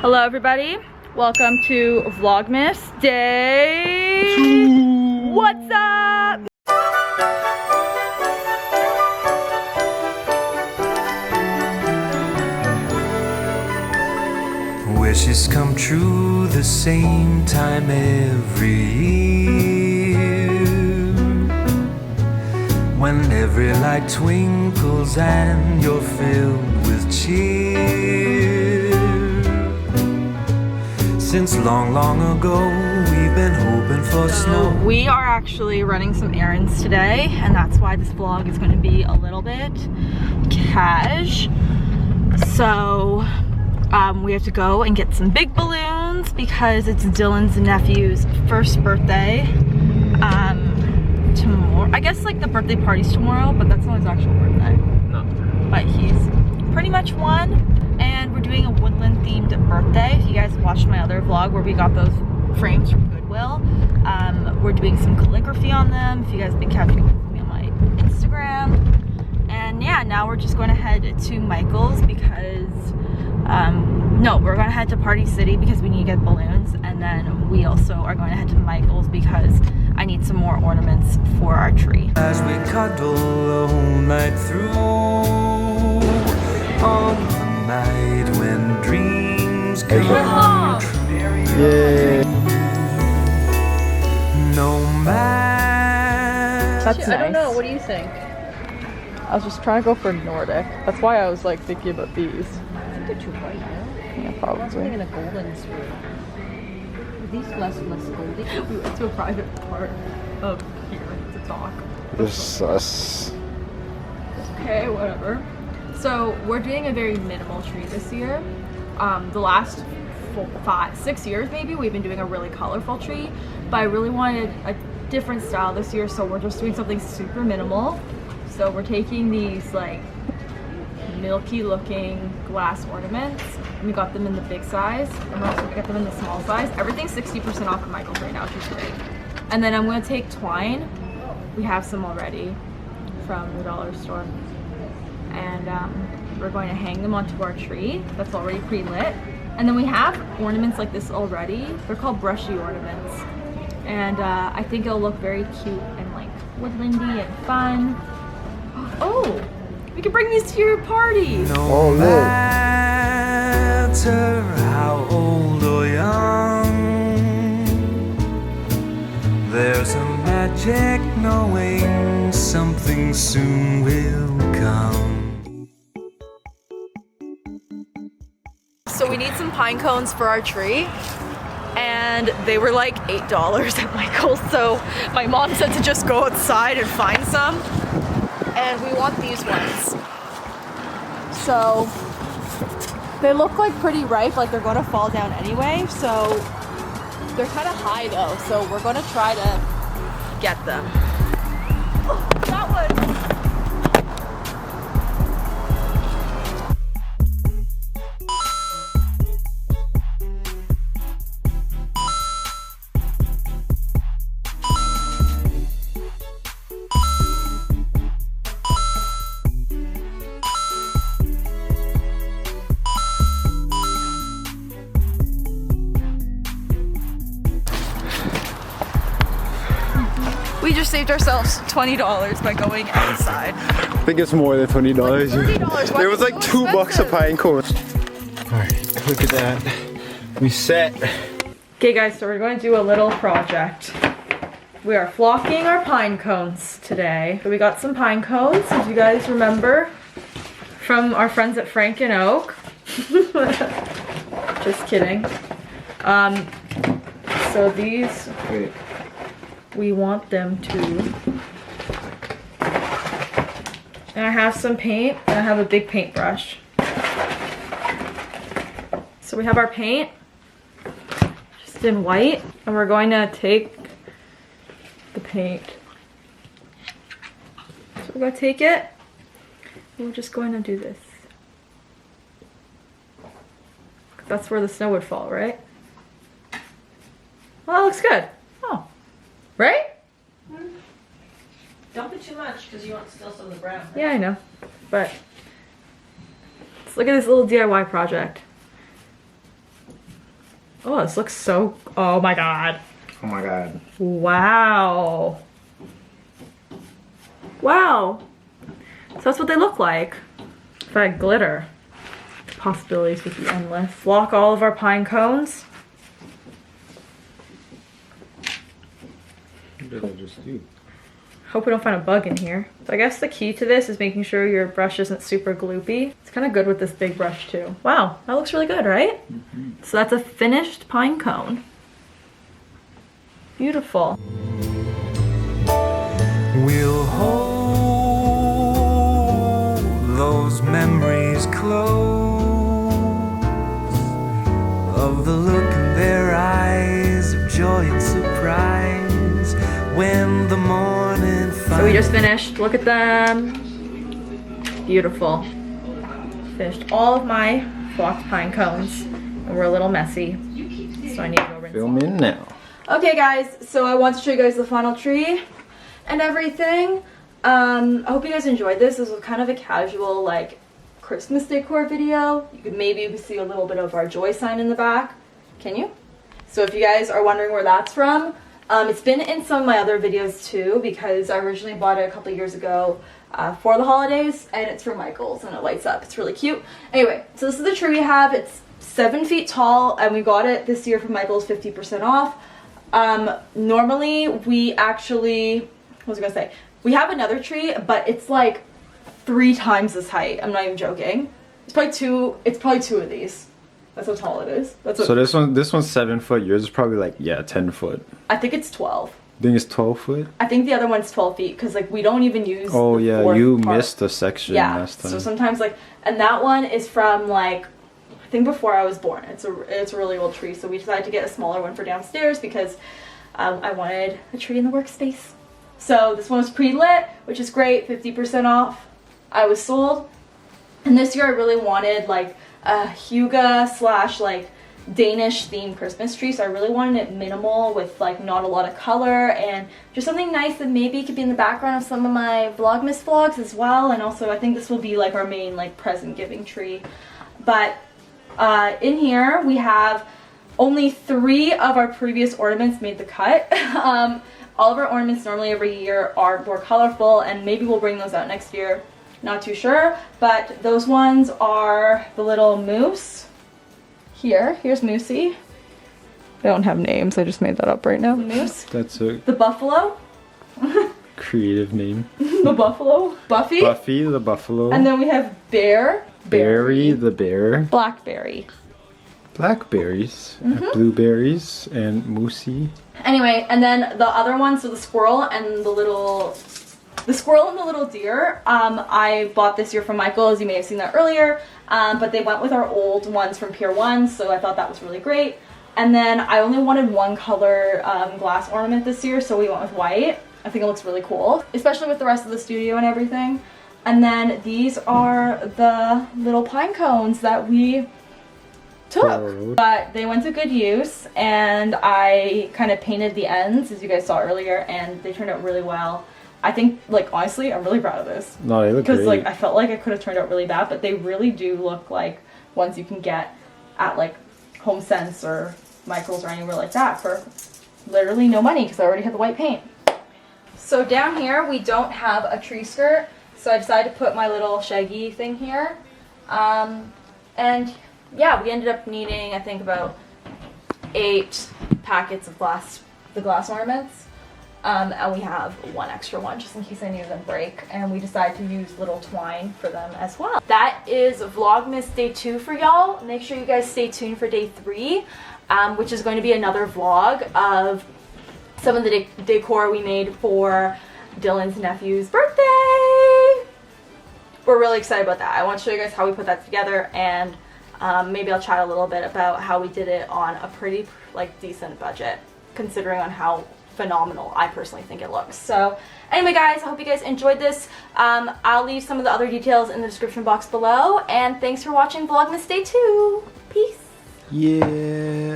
Hello everybody, welcome to Vlogmas Day 2. What's up? Wishes come true the same time every year, when every light twinkles and you're filled with cheer. Since long, long ago, we've been hoping for snow. We are actually running some errands today, and that's why this vlog is going to be a little bit cash. So we have to go and get some big balloons because it's Dylan's nephew's first birthday. Tomorrow, I guess like the birthday party's tomorrow, but that's not his actual birthday. No. But he's pretty much one. And we're doing a woodland themed birthday. If you guys watched my other vlog where we got those frames from Goodwill, we're doing some calligraphy on them. If you guys have been catching up with me on my Instagram. And yeah, now we're just going to head to Michael's because no, we're going to head to Party City because we need to get balloons, and then we also are going to head to Michael's because I need some more ornaments for our tree. As we cuddle the whole night through, on the night when dreams come true. Yeah. No matter. That's nice. I don't know, what do you think? I was just trying to go for Nordic. That's why I was like thinking about these. I think they're too bright now. Yeah, I was probably. thinking a golden swirl. These less golden. We went to a private part of here to talk. This is us. Okay, whatever. So we're doing a very minimal tree this year. The last 6 years maybe we've been doing a really colorful tree, but I really wanted a different style this year, so we're just doing something super minimal. So we're taking these like milky looking glass ornaments, and we got them in the big size, and we're also gonna get them in the small size. Everything's 60% off at Michael's right now, which is great. And then I'm gonna take twine. We have some already from the dollar store. And we're going to hang them onto our tree that's already pre-lit. And then we have ornaments like this already. They're called brushy ornaments. And I think it'll look very cute and like woodlandy and fun. Oh, we can bring these to your party. No matter how old or young, there's a magic knowing something soon will come. So we need some pine cones for our tree, and they were like $8 at Michael's. So my mom said to just go outside and find some, and we want these ones. So they look like pretty ripe, like they're going to fall down anyway. So they're kind of high though, so we're going to try to get them. Oh, that one. We just saved ourselves $20 by going outside. I think it's more than $20. Like $30. It was like so $2 a pine cone. Alright, look at that. We set. Okay guys, so we're going to do a little project. We are flocking our pine cones today. So we got some pine cones, as you guys remember, from our friends at Frank and Oak. Just kidding. So these, we want them to, and I have some paint, and I have a big paintbrush. So we have our paint, just in white, and we're going to take the paint. So we're going to take it, and we're just going to do this. That's where the snow would fall, right? Well, that looks good. Oh. Right? Don't put too much because you want still some of the brown. Yeah, I know. But let's look at this little DIY project. Oh, this looks so, oh my God. Oh my god. Wow. Wow. So that's what they look like. If I had glitter. Possibilities would be endless. Block all of our pine cones. What did I just do? Hope we don't find a bug in here. So I guess the key to this is making sure your brush isn't super gloopy. It's kind of good with this big brush too. Wow, that looks really good, right? So that's a finished pine cone. Beautiful. We'll hold those memories close of the look in their eyes of joy and surprise when the morning So we just finished. Look at them. Beautiful. Finished all of my flocked pine cones. And we're a little messy. So I need to go rinse. Film in now. Okay guys, so I want to show you guys the final tree and everything. I hope you guys enjoyed this. This was kind of a casual like Christmas decor video. You could maybe see a little bit of our joy sign in the back. Can you? So if you guys are wondering where that's from, it's been in some of my other videos too because I originally bought it a couple years ago for the holidays and it's from Michael's and it lights up. It's really cute. Anyway, so this is the tree we have. It's 7 feet tall and we got it this year from Michael's 50% off. Normally we actually, what was I gonna say? We have another tree, but it's like 3 times this height. I'm not even joking. It's probably two of these. That's how tall it is. That's what, So this one's 7 foot. Yours is probably like 10 foot. I think it's 12. I think it's 12 foot. I think the other one's 12 feet because like we don't even use. Oh the yeah, fourth you part. missed a section Yeah. last time. So sometimes like, and that one is from like, I think before I was born. It's a really old tree. So we decided to get a smaller one for downstairs because I wanted a tree in the workspace. So this one was pre-lit, which is great, 50% off. I was sold. And this year I really wanted like a hygge / like Danish themed Christmas tree. So I really wanted it minimal with like not a lot of color and just something nice that maybe could be in the background of some of my VLOGMAS vlogs as well. And also I think this will be like our main like present giving tree. But in here we have only 3 of our previous ornaments made the cut. All of our ornaments normally every year are more colorful and maybe we'll bring those out next year. Not too sure, but those ones are the little moose. Here's Moosey. They don't have names, I just made that up right now. Moose. That's a The buffalo. creative name. The buffalo. Buffy. Buffy the buffalo. And then we have Bear. Berry the bear. Blackberry. Blackberries, blueberries, and moosey. Anyway, and then the other one, so the squirrel and the little deer, I bought this year from Michael's. You may have seen that earlier, but they went with our old ones from Pier 1, so I thought that was really great. And then I only wanted one color glass ornament this year, so we went with white. I think it looks really cool, especially with the rest of the studio and everything. And then these are the little pine cones that we took, but they went to good use and I kind of painted the ends as you guys saw earlier and they turned out really well. I think like honestly I'm really proud of this. No, they look great. Because like I felt like it could have turned out really bad, but they really do look like ones you can get at like HomeSense or Michael's or anywhere like that for literally no money because I already had the white paint. So down here we don't have a tree skirt, so I decided to put my little shaggy thing here. And yeah, we ended up needing, I think, about 8 packets of the glass ornaments. And we have 1 extra one just in case any of them break. And we decided to use little twine for them as well. That is Vlogmas day 2 for y'all. Make sure you guys stay tuned for day 3, which is going to be another vlog of some of the decor we made for Dylan's nephew's birthday. We're really excited about that. I want to show you guys how we put that together and maybe I'll chat a little bit about how we did it on a pretty like decent budget considering on how phenomenal I personally think it looks. So anyway guys, I hope you guys enjoyed this. I'll leave some of the other details in the description box below and thanks for watching Vlogmas Day 2. Peace. Yeah.